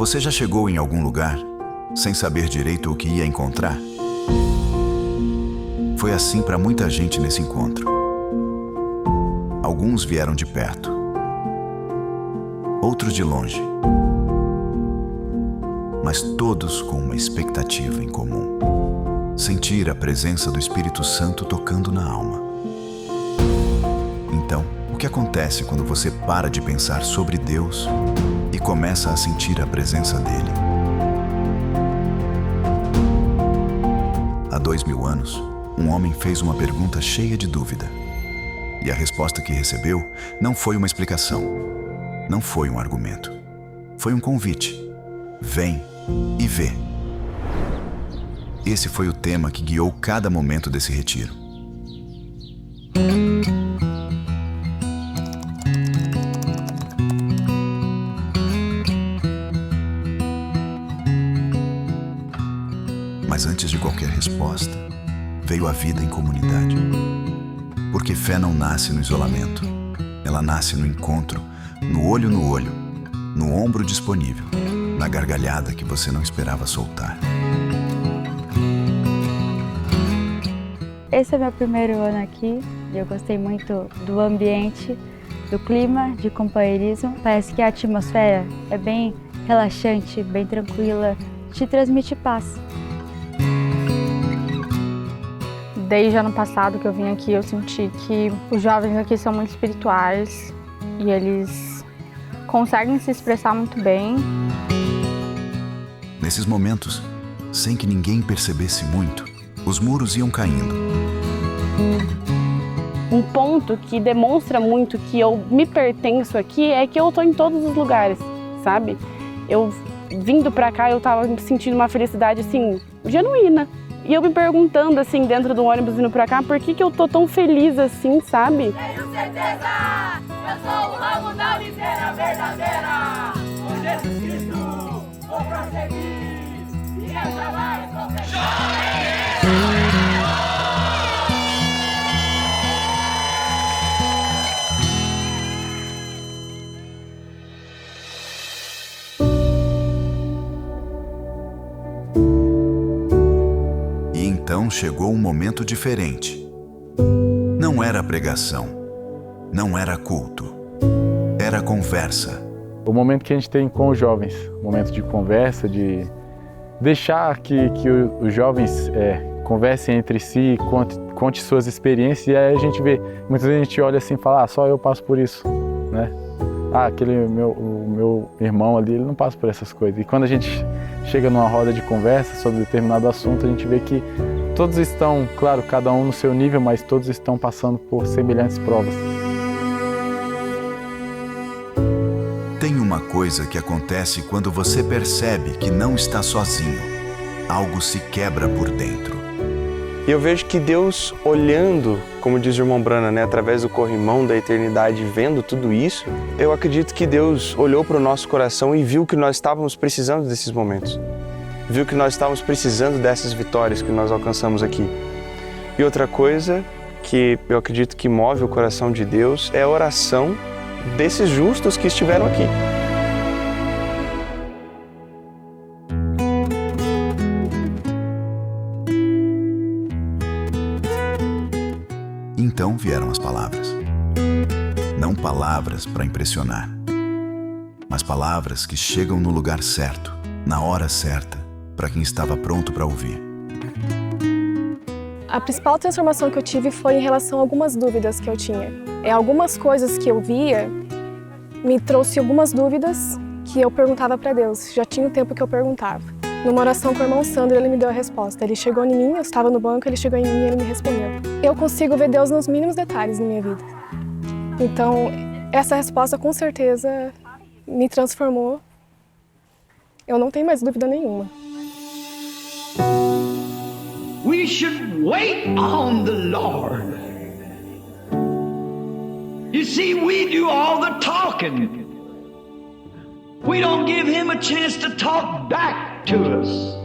Você já chegou em algum lugar sem saber direito o que ia encontrar? Foi assim para muita gente nesse encontro. Alguns vieram de perto, outros de longe, mas todos com uma expectativa em comum: sentir a presença do Espírito Santo tocando na alma. Então, o que acontece quando você para de pensar sobre Deus e começa a sentir a presença dele? Há 2000 anos, um homem fez uma pergunta cheia de dúvida. E a resposta que recebeu não foi uma explicação, não foi um argumento. Foi um convite. Vem e vê. Esse foi o tema que guiou cada momento desse retiro. Mas antes de qualquer resposta, veio a vida em comunidade. Porque fé não nasce no isolamento. Ela nasce no encontro, no olho, no ombro disponível, na gargalhada que você não esperava soltar. Esse é meu primeiro ano aqui e eu gostei muito do ambiente, do clima, de companheirismo. Parece que a atmosfera é bem relaxante, bem tranquila, te transmite paz. Desde ano passado que eu vim aqui, eu senti que os jovens aqui são muito espirituais e eles conseguem se expressar muito bem. Nesses momentos, sem que ninguém percebesse muito, os muros iam caindo. Um ponto que demonstra muito que eu me pertenço aqui é que eu estou em todos os lugares, sabe? Eu vindo pra cá, eu tava sentindo uma felicidade, assim, genuína. E eu me perguntando, assim, dentro do ônibus vindo pra cá, por que eu tô tão feliz assim, sabe? Tenho certeza, eu sou o ramo da oliveira verdadeira. Com Jesus Cristo, vou prosseguir e eu jamais vou fechar. Então chegou um momento diferente. Não era pregação, não era culto, era conversa. O momento que a gente tem com os jovens, momento de conversa, de deixar que os jovens conversem entre si, conte suas experiências, e aí a gente vê, muitas vezes a gente olha assim e fala, só eu passo por isso, né? O meu irmão ali, ele não passa por essas coisas. E quando a gente chega numa roda de conversa sobre determinado assunto, a gente vê que todos estão, claro, cada um no seu nível, mas todos estão passando por semelhantes provas. Tem uma coisa que acontece quando você percebe que não está sozinho. Algo se quebra por dentro. E eu vejo que Deus, olhando, como diz o irmão Brana, né, através do corrimão da eternidade, vendo tudo isso, eu acredito que Deus olhou para o nosso coração e viu que nós estávamos precisando desses momentos. Viu que nós estávamos precisando dessas vitórias que nós alcançamos aqui. E outra coisa que eu acredito que move o coração de Deus é a oração desses justos que estiveram aqui. Então vieram as palavras. Não palavras para impressionar, mas palavras que chegam no lugar certo, na hora certa, para quem estava pronto para ouvir. A principal transformação que eu tive foi em relação a algumas dúvidas que eu tinha. Algumas coisas que eu via me trouxe algumas dúvidas que eu perguntava para Deus. Já tinha um tempo que eu perguntava. Numa oração com o irmão Sandro, ele me deu a resposta. Ele chegou em mim, eu estava no banco, ele chegou em mim e ele me respondeu. Eu consigo ver Deus nos mínimos detalhes na minha vida. Então, essa resposta com certeza me transformou. Eu não tenho mais dúvida nenhuma. We should wait on the Lord. You see, we do all the talking. We don't give him a chance to talk back to us.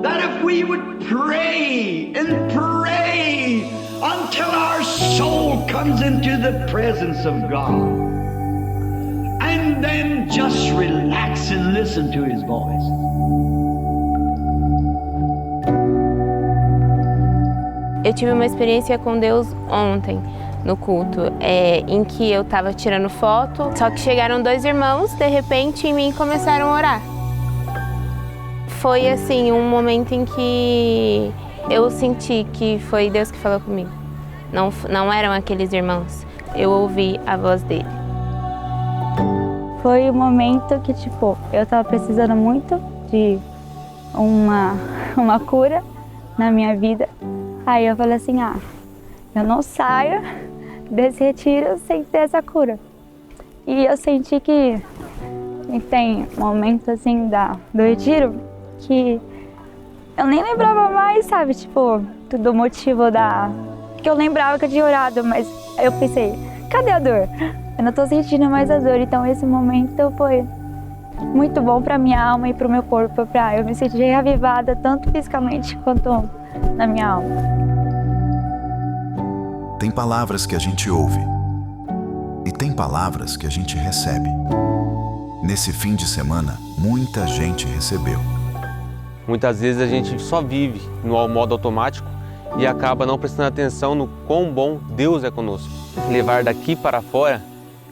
That if we would pray and pray until our soul comes into the presence of God, and and then just relax and listen to His voice. Eu tive uma experiência com Deus ontem, no culto, em que eu estava tirando foto, só que chegaram 2 irmãos, de repente, em mim e começaram a orar. Foi, assim, um momento em que eu senti que foi Deus que falou comigo. Não eram aqueles irmãos, eu ouvi a voz dele. Foi um momento que, tipo, eu estava precisando muito de uma cura na minha vida. Aí eu falei assim, eu não saio desse retiro sem ter essa cura. E eu senti que tem momentos assim do retiro que eu nem lembrava mais, sabe? Tipo, do motivo que eu lembrava que eu tinha orado, mas eu pensei, cadê a dor? Eu não tô sentindo mais a dor, então esse momento foi muito bom pra minha alma e pro meu corpo, pra eu me sentir reavivada, tanto fisicamente quanto na minha alma. Tem palavras que a gente ouve e tem palavras que a gente recebe. Nesse fim de semana, muita gente recebeu. Muitas vezes a gente só vive no modo automático e acaba não prestando atenção no quão bom Deus é conosco. Levar daqui para fora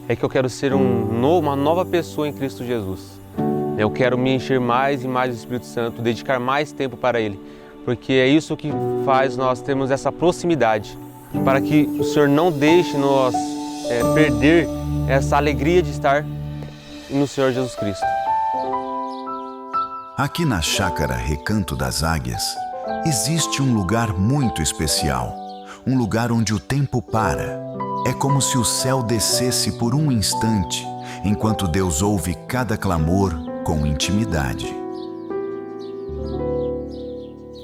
é que eu quero ser uma nova pessoa em Cristo Jesus. Eu quero me encher mais e mais do Espírito Santo, dedicar mais tempo para Ele, porque é isso que faz nós termos essa proximidade, para que o Senhor não deixe nós perder essa alegria de estar no Senhor Jesus Cristo. Aqui na chácara Recanto das Águias, existe um lugar muito especial, um lugar onde o tempo para. É como se o céu descesse por um instante, enquanto Deus ouve cada clamor com intimidade.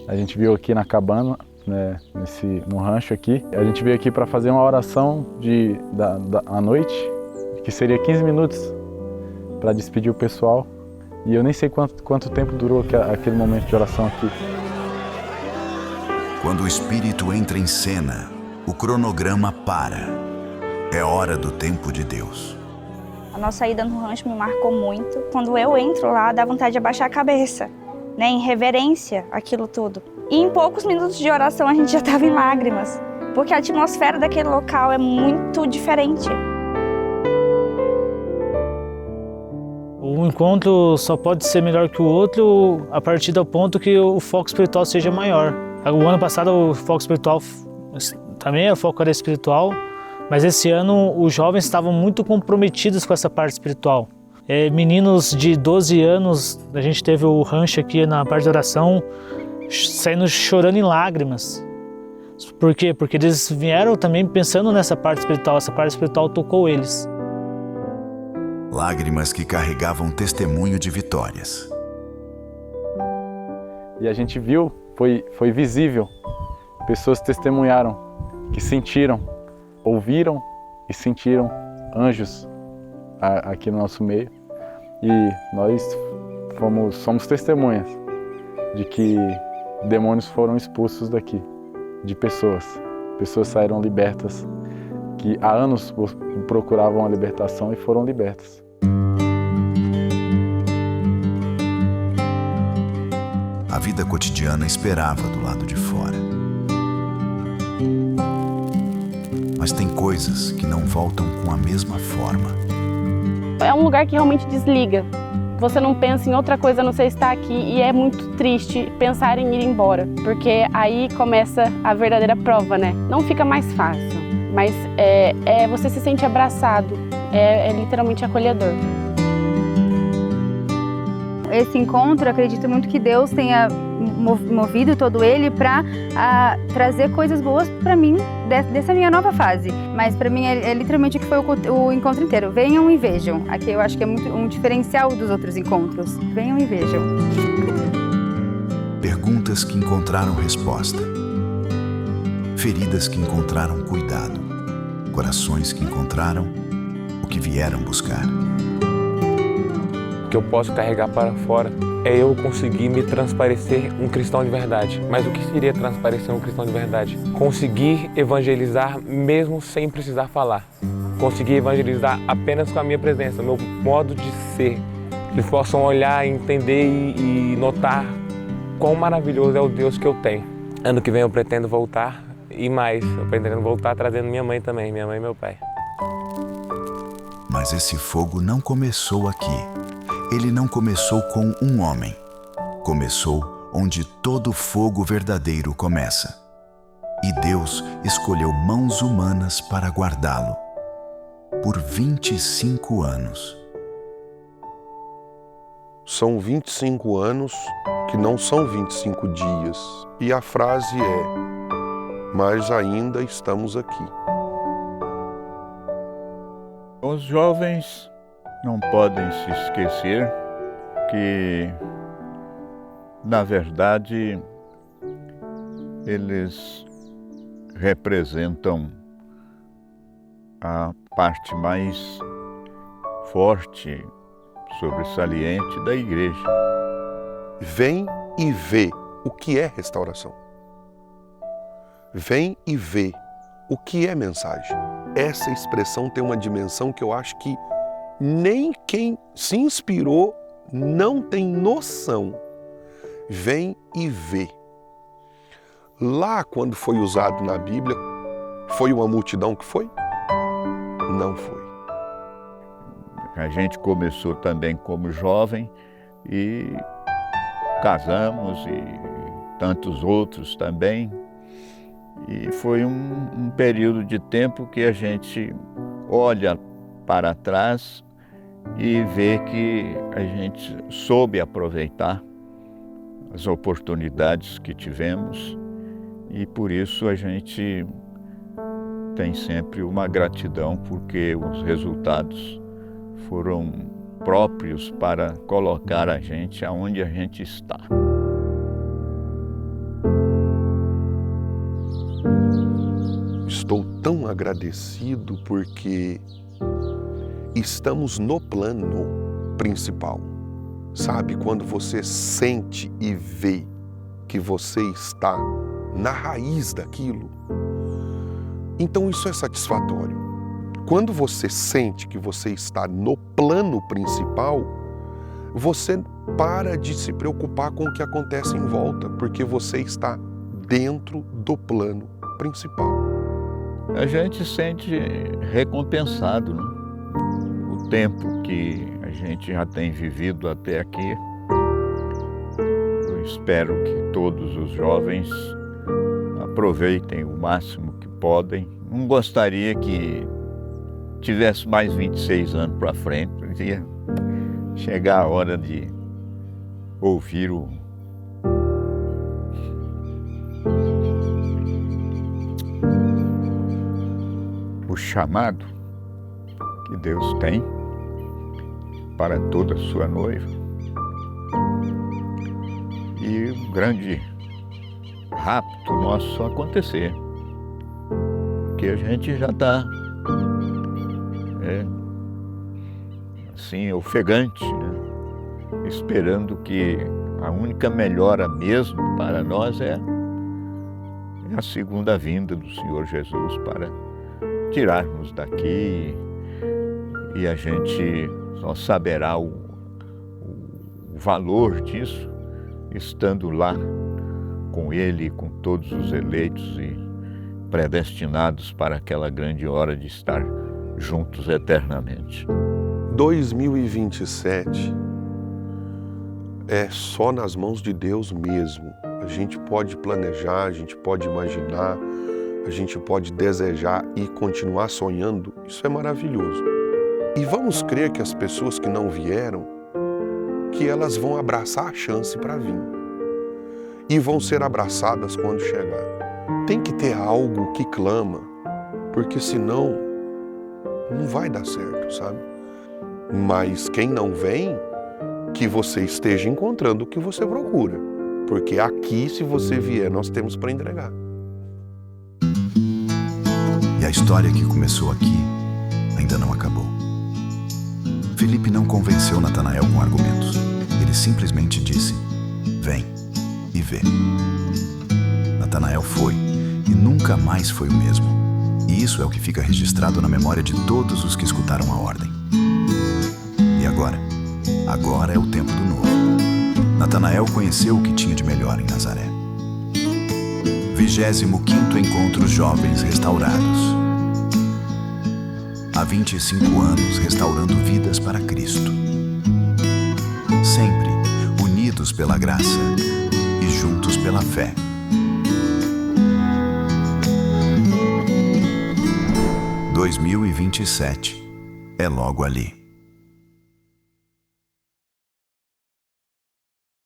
A gente veio aqui na cabana, né, no rancho aqui. A gente veio aqui para fazer uma oração à noite, que seria 15 minutos, para despedir o pessoal. E eu nem sei quanto tempo durou aquele momento de oração aqui. Quando o Espírito entra em cena, o cronograma para. É hora do tempo de Deus. A nossa ida no rancho me marcou muito. Quando eu entro lá, dá vontade de abaixar a cabeça, né, em reverência àquilo tudo. E em poucos minutos de oração a gente já estava em lágrimas, porque a atmosfera daquele local é muito diferente. Um encontro só pode ser melhor que o outro a partir do ponto que o foco espiritual seja maior. O ano passado o foco espiritual também, o foco era espiritual, mas esse ano os jovens estavam muito comprometidos com essa parte espiritual. Meninos de 12 anos, a gente teve o rancho aqui na parte de oração, saindo chorando em lágrimas. Por quê? Porque eles vieram também pensando nessa parte espiritual, essa parte espiritual tocou eles. Lágrimas que carregavam testemunho de vitórias. E a gente viu, foi visível, pessoas testemunharam, que sentiram, ouviram e sentiram anjos aqui no nosso meio. E nós somos testemunhas de que demônios foram expulsos daqui, de pessoas. Pessoas saíram libertas, que há anos procuravam a libertação e foram libertas. A vida cotidiana esperava do lado de fora. Mas tem coisas que não voltam com a mesma forma. É um lugar que realmente desliga. Você não pensa em outra coisa a não ser estar aqui, e é muito triste pensar em ir embora, porque aí começa a verdadeira prova, né? Não fica mais fácil, mas você se sente abraçado, é literalmente acolhedor. Esse encontro, acredito muito que Deus tenha movido todo ele para trazer coisas boas para mim dessa minha nova fase. Mas para mim é literalmente o que foi o encontro inteiro. Venham e vejam. Aqui eu acho que é muito um diferencial dos outros encontros. Venham e vejam. Perguntas que encontraram resposta. Feridas que encontraram cuidado. Corações que encontraram o que vieram buscar. Que eu posso carregar para fora é eu conseguir me transparecer um cristão de verdade. Mas o que seria transparecer um cristão de verdade? Conseguir evangelizar mesmo sem precisar falar. Conseguir evangelizar apenas com a minha presença, o meu modo de ser. Eles possam olhar, entender e notar quão maravilhoso é o Deus que eu tenho. Ano que vem eu pretendo voltar e mais. Eu pretendo voltar trazendo minha mãe também, minha mãe e meu pai. Mas esse fogo não começou aqui. Ele não começou com um homem. Começou onde todo fogo verdadeiro começa. E Deus escolheu mãos humanas para guardá-lo. Por 25 anos. São 25 anos que não são 25 dias. E a frase é: mas ainda estamos aqui. Os jovens não podem se esquecer que, na verdade, eles representam a parte mais forte, sobressalente da igreja. Vem e vê o que é restauração. Vem e vê o que é mensagem. Essa expressão tem uma dimensão que eu acho que nem quem se inspirou não tem noção. Vem e vê. Lá, quando foi usado na Bíblia, foi uma multidão que foi? Não foi. A gente começou também como jovem e casamos e tantos outros também. E foi um período de tempo que a gente olha para trás e vê que a gente soube aproveitar as oportunidades que tivemos e por isso a gente tem sempre uma gratidão porque os resultados foram próprios para colocar a gente aonde a gente está. Estou tão agradecido porque estamos no plano principal. Sabe, quando você sente e vê que você está na raiz daquilo, então isso é satisfatório. Quando você sente que você está no plano principal, você para de se preocupar com o que acontece em volta, porque você está dentro do plano principal. A gente se sente recompensado, né? O tempo que a gente já tem vivido até aqui. Eu espero que todos os jovens aproveitem o máximo que podem. Não gostaria que tivesse mais 26 anos para frente, ia chegar a hora de ouvir o chamado que Deus tem para toda a sua noiva e um grande rapto nosso acontecer, porque a gente já está assim, ofegante, né? Esperando que a única melhora mesmo para nós é a segunda vinda do Senhor Jesus para tirar-nos daqui e a gente só saberá o valor disso estando lá com Ele, com todos os eleitos e predestinados para aquela grande hora de estar juntos eternamente. 2027 é só nas mãos de Deus mesmo. A gente pode planejar, a gente pode imaginar, a gente pode desejar e continuar sonhando. Isso é maravilhoso. E vamos crer que as pessoas que não vieram, que elas vão abraçar a chance para vir. E vão ser abraçadas quando chegar. Tem que ter algo que clama, porque senão não vai dar certo, sabe? Mas quem não vem, que você esteja encontrando o que você procura. Porque aqui, se você vier, nós temos para entregar. E a história que começou aqui ainda não acabou. Felipe não convenceu Natanael com argumentos. Ele simplesmente disse: "Vem e vê". Natanael foi e nunca mais foi o mesmo. E isso é o que fica registrado na memória de todos os que escutaram a ordem. E agora? Agora é o tempo do novo. Natanael conheceu o que tinha de melhor em Nazaré. 25º Encontro Jovens Restaurados. Há 25 anos restaurando vidas para Cristo. Sempre unidos pela graça e juntos pela fé. (2027) é logo ali.